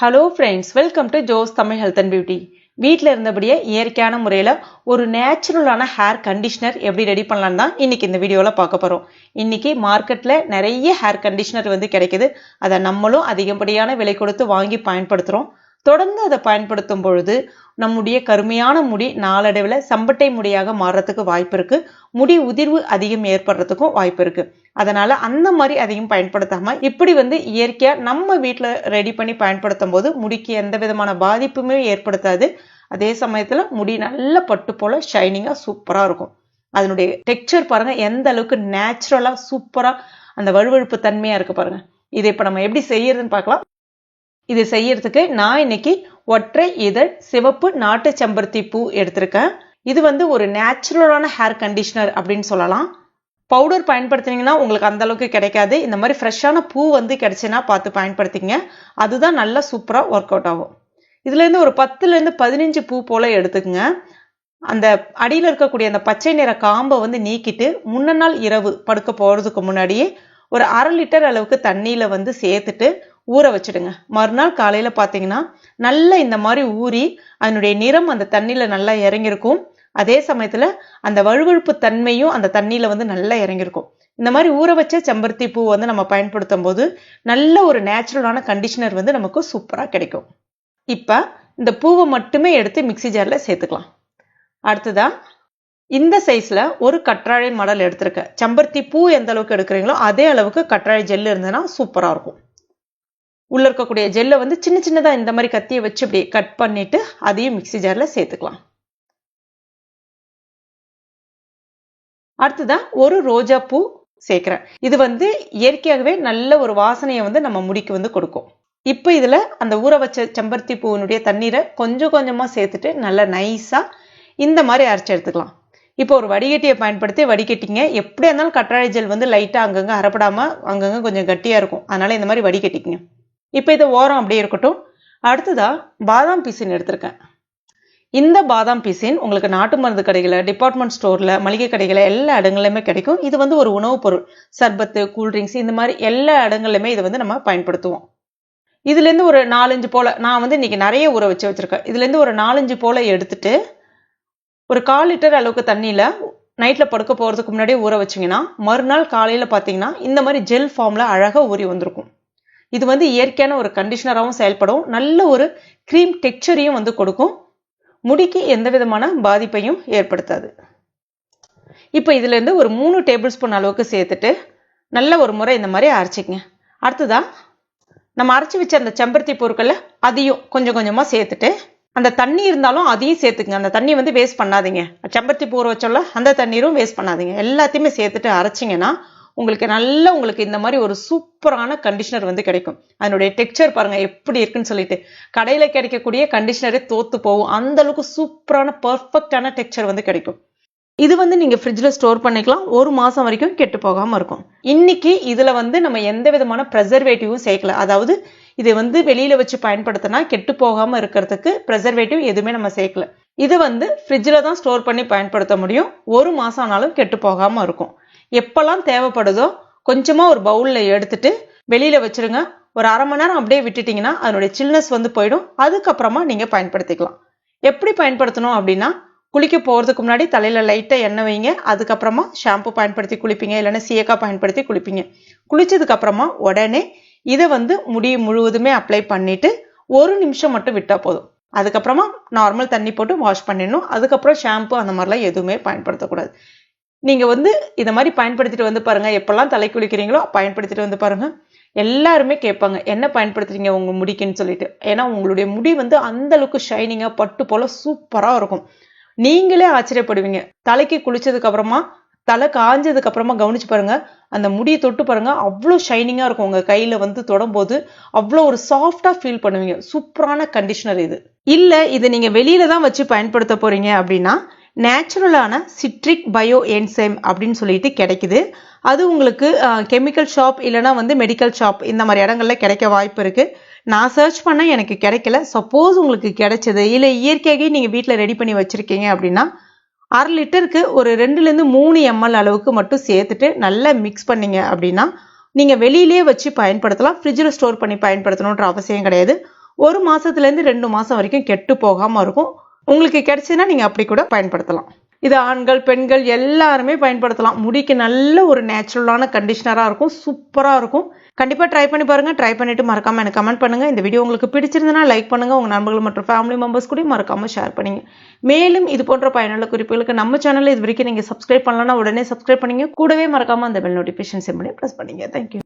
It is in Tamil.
Hello friends, welcome to Jos Tamil health and beauty. வீட்டில் இருந்தபடியே இயற்கையான முறையில் ஒரு நேச்சுரலான ஹேர் கண்டிஷனர் எப்படி ரெடி பண்ணலான்னு தான் இன்னைக்கு இந்த வீடியோவில் பார்க்க போகிறோம். இன்னைக்கு மார்க்கெட்டில் நிறைய ஹேர் கண்டிஷனர் கிடைக்குது. அதை நம்மளும் அதிகப்படியான விலை கொடுத்து வாங்கி பயன்படுத்துகிறோம். தொடர்ந்து அதை பயன்படுத்தும் பொழுது நம்முடைய கருமையான முடி நாளடைவில் சம்பட்டை முடியாக மாறுறதுக்கு வாய்ப்பு இருக்கு. முடி உதிர்வு அதிகம் ஏற்படுறதுக்கும் வாய்ப்பு இருக்கு. அதனால அந்த மாதிரி அதிகம் பயன்படுத்தாம இப்படி இயற்கையா நம்ம வீட்டில் ரெடி பண்ணி பயன்படுத்தும் போது முடிக்கு எந்த விதமான பாதிப்புமே ஏற்படுத்தாது. அதே சமயத்துல முடி நல்ல பட்டு போல ஷைனிங்கா சூப்பரா இருக்கும். அதனுடைய டெக்ஸ்சர் பாருங்க, எந்த அளவுக்கு நேச்சுரலா சூப்பரா அந்த வழுவழுப்பு தன்மையா இருக்கு பாருங்க. இதை இப்ப நம்ம எப்படி செய்யறதுன்னு பார்க்கலாம். இது செய்யறதுக்கு நான் இன்னைக்கு ஒற்றை இதழ் சிவப்பு நாட்டு செம்பருத்தி பூ எடுத்திருக்கேன். இது ஒரு நேச்சுரலான ஹேர் கண்டிஷனர் அப்படின்னு சொல்லலாம். பவுடர் பயன்படுத்தினீங்கன்னா உங்களுக்கு அந்த அளவுக்கு கிடைக்காது. இந்த மாதிரி ஃப்ரெஷ்ஷான பூ கிடைச்சுன்னா பார்த்து பயன்படுத்திங்க. அதுதான் நல்லா சூப்பரா ஒர்க் அவுட் ஆகும். இதுல இருந்து ஒரு 10 to 15 பூ போல எடுத்துக்கங்க. அந்த அடியில் இருக்கக்கூடிய அந்த பச்சை நிற காம்பை நீக்கிட்டு முன்ன நாள் இரவு படுக்க போறதுக்கு முன்னாடியே ஒரு 1/2 லிட்டர் அளவுக்கு தண்ணியில சேர்த்துட்டு ஊற வச்சிடுங்க. மறுநாள் காலையில பாத்தீங்கன்னா நல்லா இந்த மாதிரி ஊறி அதனுடைய நிறம் அந்த தண்ணியில நல்லா இறங்கியிருக்கும். அதே சமயத்துல அந்த வழுவழுப்பு தன்மையும் அந்த தண்ணியில நல்லா இறங்கியிருக்கும். இந்த மாதிரி ஊற வச்ச செம்பருத்தி பூ நம்ம பயன்படுத்தும் போது நல்ல ஒரு நேச்சுரலான கண்டிஷனர் நமக்கு சூப்பரா கிடைக்கும். இப்ப இந்த பூவை மட்டுமே எடுத்து மிக்ஸி ஜார்ல சேர்த்துக்கலாம். அடுத்ததா இந்த சைஸ்ல ஒரு கற்றாழை மடல் எடுத்திருக்கேன். செம்பருத்தி பூ எந்த அளவுக்கு எடுக்கிறீங்களோ அதே அளவுக்கு கற்றாழை ஜெல் இருந்ததுன்னா சூப்பரா இருக்கும். உள்ள இருக்கக்கூடிய ஜெல்லை சின்ன சின்னதா இந்த மாதிரி கத்தியை வச்சு இப்படி கட் பண்ணிட்டு அதையும் மிக்ஸி ஜார்ல சேர்த்துக்கலாம். அடுத்ததான் ஒரு ரோஜா பூ சேர்க்கிறேன். இது இயற்கையாகவே நல்ல ஒரு வாசனையை நம்ம முடிக்கு கொடுக்கும். இப்ப இதுல அந்த ஊற வச்ச செம்பருத்தி பூவினுடைய தண்ணீரை கொஞ்சம் கொஞ்சமா சேர்த்துட்டு நல்லா நைஸா இந்த மாதிரி அரைச்சு எடுத்துக்கலாம். இப்போ ஒரு வடிகட்டியை பயன்படுத்தி வடிகட்டிங்க. எப்படியா இருந்தாலும் கற்றாழை ஜெல் லைட்டா அங்கங்க அரைப்படாம அங்கங்க கொஞ்சம் கட்டியா இருக்கும். அதனால இந்த மாதிரி வடிகட்டிக்குங்க. இப்ப இதை ஓரம் அப்படியே இருக்கட்டும். அடுத்ததா பாதாம் பீசின் எடுத்திருக்கேன். இந்த பாதாம் பீசின் உங்களுக்கு நாட்டு மருந்து கடைகளை, டிபார்ட்மெண்ட் ஸ்டோர்ல, மளிகை கடைகளை எல்லா இடங்கள்லயுமே கிடைக்கும். இது ஒரு உணவுப் பொருள். சர்பத்து, கூல்ட்ரிங்க்ஸ் இந்த மாதிரி எல்லா இடங்கள்லயுமே இதை நம்ம பயன்படுத்துவோம். இதுல இருந்து ஒரு 4-5 போல நான் இன்னைக்கு நிறைய ஊற வச்சிருக்கேன். இதுல இருந்து ஒரு 4-5 போல எடுத்துட்டு ஒரு 1/4 லிட்டர் அளவுக்கு தண்ணியில நைட்ல படுக்க போறதுக்கு முன்னாடியே ஊற வச்சிங்கன்னா மறுநாள் காலையில பாத்தீங்கன்னா இந்த மாதிரி ஜெல் ஃபார்ம்ல அழகா ஊறி வந்திருக்கும். இது இயற்கையான ஒரு கண்டிஷனராகவும் செயல்படும். நல்ல ஒரு கிரீம் டெக்ஸ்சரையும் கொடுக்கும். முடிக்கு எந்த விதமான பாதிப்பையும் ஏற்படுத்தாது. இப்ப இதுல இருந்து ஒரு 3 டேபிள் ஸ்பூன் அளவுக்கு சேர்த்துட்டு நல்ல ஒரு முறை இந்த மாதிரி அரைச்சிக்கங்க. அடுத்ததா நம்ம அரைச்சி வச்ச அந்த செம்பருத்தி பொருட்களை அதையும் கொஞ்சம் கொஞ்சமா சேர்த்துட்டு அந்த தண்ணி இருந்தாலும் அதையும் சேர்த்துக்குங்க. அந்த தண்ணி வேஸ்ட் பண்ணாதீங்க. செம்பருத்தி பூ வச்சோம்ல அந்த தண்ணீரும் வேஸ்ட் பண்ணாதீங்க. எல்லாத்தையுமே சேர்த்துட்டு அரைச்சிங்கன்னா உங்களுக்கு இந்த மாதிரி ஒரு சூப்பரான கண்டிஷனர் கிடைக்கும். அதனுடைய டெக்ஸ்சர் பாருங்க எப்படி இருக்குன்னு சொல்லிட்டு கடையில கிடைக்கக்கூடிய கண்டிஷனரே தோத்து போகும். அந்த அளவுக்கு சூப்பரான பெர்ஃபெக்டான டெக்ஸ்சர் கிடைக்கும். இது நீங்க ஃப்ரிட்ஜ்ல ஸ்டோர் பண்ணிக்கலாம். 1 மாசம் வரைக்கும் கெட்டு போகாம இருக்கும். இன்னைக்கு இதுல நம்ம எந்த விதமான ப்ரெசர்வேட்டிவும் சேர்க்கல. அதாவது இது வெளியில வச்சு பயன்படுத்தினா கெட்டு போகாம இருக்கிறதுக்கு ப்ரெசர்வேட்டிவ் எதுவுமே நம்ம சேர்க்கல. இது ஃப்ரிட்ஜ்ல தான் ஸ்டோர் பண்ணி பயன்படுத்த முடியும். 1 மாசம் ஆனாலும் கெட்டு போகாம இருக்கும். எப்பெல்லாம் தேவைப்படுதோ கொஞ்சமா ஒரு பவுல்ல எடுத்துட்டு வெளியில வச்சிருங்க. ஒரு 1/2 மணி நேரம் அப்படியே விட்டுட்டீங்கன்னா அதனுடைய சில்னஸ் போயிடும். அதுக்கப்புறமா நீங்க பயன்படுத்திக்கலாம். எப்படி பயன்படுத்தணும் அப்படின்னா, குளிக்க போறதுக்கு முன்னாடி தலையில லைட்டா எண்ணெய் வைங்க. அதுக்கப்புறமா ஷாம்பு பயன்படுத்தி குளிப்பீங்க, இல்லைன்னா சீயக்காய் பயன்படுத்தி குளிப்பீங்க. குளிச்சதுக்கு அப்புறமா உடனே இதை முடி முழுவதுமே அப்ளை பண்ணிட்டு 1 நிமிஷம் மட்டும் விட்டா போதும். அதுக்கப்புறமா நார்மல் தண்ணி போட்டு வாஷ் பண்ணிடணும். அதுக்கப்புறம் ஷாம்பு அந்த மாதிரிலாம் எதுவுமே பயன்படுத்தக்கூடாது. நீங்க இந்த மாதிரி பயன்படுத்திட்டு பாருங்க. எப்பெல்லாம் தலை குளிக்கிறீங்களோ பயன்படுத்திட்டு பாருங்க. எல்லாருமே கேட்பாங்க என்ன பயன்படுத்துறீங்க உங்க முடிக்குன்னு சொல்லிட்டு. ஏன்னா உங்களுடைய முடி அந்த அளவுக்கு ஷைனிங்கா பட்டு போல சூப்பரா இருக்கும். நீங்களே ஆச்சரியப்படுவீங்க. தலைக்கு குளிச்சதுக்கு அப்புறமா தலை காஞ்சதுக்கு அப்புறமா கவனிச்சு பாருங்க. அந்த முடியை தொட்டு பாருங்க, அவ்வளோ ஷைனிங்கா இருக்கும். உங்க கையில தொடும்போது அவ்வளோ ஒரு சாஃப்டா ஃபீல் பண்ணுவீங்க. சூப்பரான கண்டிஷனர் இது. இல்ல இதை நீங்க வெளியில தான் வச்சு பயன்படுத்த போறீங்க அப்படின்னா நேச்சுரலான சிட்ரிக் பயோ என்சைம் அப்படின்னு சொல்லிட்டு கிடைக்குது. அது உங்களுக்கு கெமிக்கல் ஷாப் இல்லைன்னா மெடிக்கல் ஷாப் இந்த மாதிரி இடங்கள்ல கிடைக்க வாய்ப்பு இருக்கு. நான் சர்ச் பண்ண எனக்கு கிடைக்கல. சப்போஸ் உங்களுக்கு கிடைச்சது இல்லை இயற்கையாகவே நீங்க வீட்டில் ரெடி பண்ணி வச்சிருக்கீங்க அப்படின்னா 1/2 லிட்டருக்கு ஒரு 2 to 3 ml அளவுக்கு மட்டும் சேர்த்துட்டு நல்லா மிக்ஸ் பண்ணீங்க அப்படின்னா நீங்க வெளியிலேயே வச்சு பயன்படுத்தலாம். ஃப்ரிட்ஜில் ஸ்டோர் பண்ணி பயன்படுத்தணுன்ற அவசியம் கிடையாது. 1 மாசத்துலேருந்து 2 மாசம் வரைக்கும் கெட்டு போகாமல் இருக்கும். உங்களுக்கு கிடைச்சுன்னா நீங்கள் அப்படி கூட பயன்படுத்தலாம். இது ஆண்கள் பெண்கள் எல்லாருமே பயன்படுத்தலாம். முடிக்கு நல்ல ஒரு நேச்சுரலான கண்டிஷனராக இருக்கும், சூப்பராக இருக்கும். கண்டிப்பாக ட்ரை பண்ணி பாருங்கள். ட்ரை பண்ணிவிட்டு மறக்காமல் எனக்கு கமெண்ட் பண்ணுங்கள். இந்த வீடியோ உங்களுக்கு பிடிச்சிருந்தனா லைக் பண்ணுங்கள். உங்கள் நண்பர்கள் மற்றும் ஃபேமிலி மெம்பர்ஸ் கூட மறக்காமல் ஷேர் பண்ணுங்க. மேலும் இது போன்ற பயனுள்ள குறிப்புகளுக்கு நம்ம சேனலில் இது வரைக்கும் நீங்கள் சப்ஸ்கிரைப் பண்ணலன்னா உடனே சப்ஸ்கிரைப் பண்ணிங்க. கூடவே மறக்காமல் அந்த பெல் நோட்டிஃபிகேஷன் சிம்பிளையும் ப்ரெஸ் பண்ணிங்க. தேங்க்யூ.